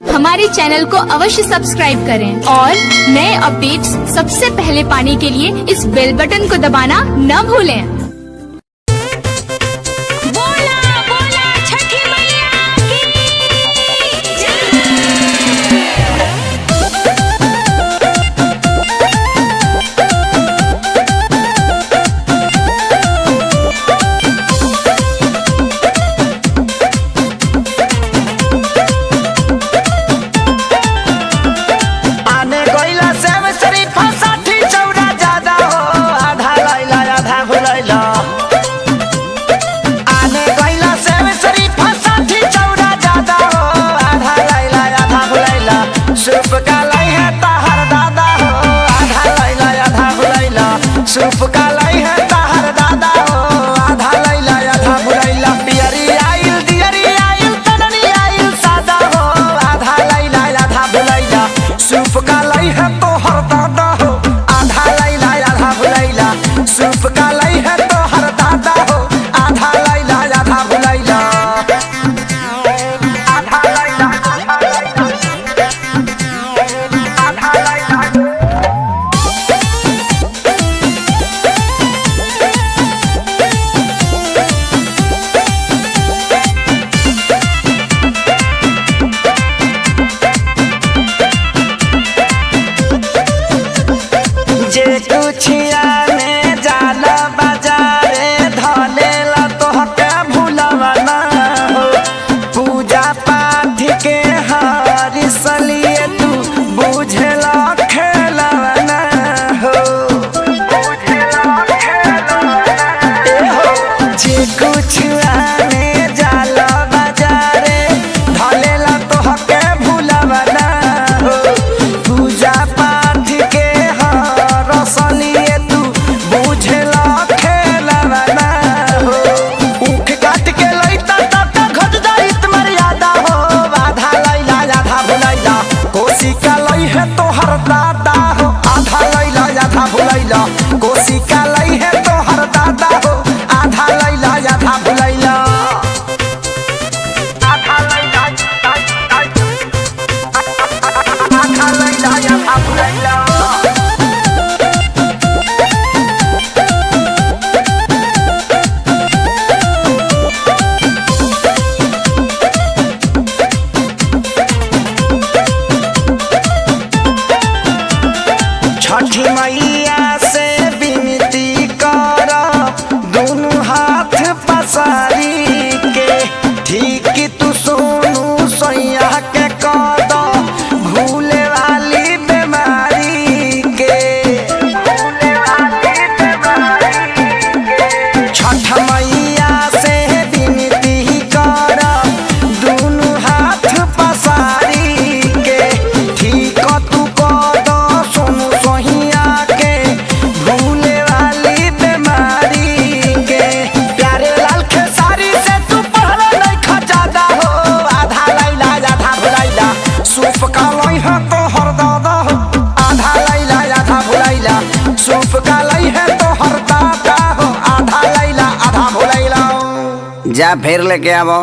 हमारे चैनल को अवश्य सब्सक्राइब करें और नए अपडेट्स सबसे पहले पाने के लिए इस बेल बटन को दबाना न भूलें। सूप का लाई है ताहर दादा हो, आधा लैला आधा भुलैला। पियरी आइल दियरी आइल तननी आइल सादा हो, आधा लैला आधा भुलैला। सूप का लाई है तोहर दादा हो, आधा लैला आधा भुलैला। सूप का लाई है तोहर दादा हो, आधा लैला आधा भुलैला। आधा लैला आधा लैला। जे कुछिया में जाला बाजारे धलेला तोहके भुलवा ना हो। पूजा पाठ के हारी सलिए तू बुझेला खेलवा ना हो। जे कुछिया में जाला बाजारे धलेला तोहके भुलवा ना हो। पूजा पाठ के सलिए तू बुझेला खेलवा ना हो। ऊख काट के लैता ता घट जाइत मर्यादा हो, आधा लैला आधा भुलैला। कोसी का लै है तोहर दादा हो, आधा लैला आधा भुलैला। कोसी का लै है तोहर दादा हो, आधा लैला आधा भुलैला। आधा लैला आधा लैला आधा भुलैला। छठी मैया से विनती कर दोनों हाथ पसारी के, ठीक तू सोनू सैया के कद भूले वाली बीमारी के। छठ मैया से विनती कर दोनों हाथ पसारी के, ठीक तू कद सोनू सैया के भूले वाली बीमारी के। प्यारे लाल खेसारी से तू पहले नहीं खजादा हो, आधा लैला आधा भुलैला। सूप का लै है तोहर दादा हो, आधा लैला आधा भुलैला। सूप का लै है तोहर दादा हो, आधा लैला आधा भुलैला। जा फिर लेके आवो।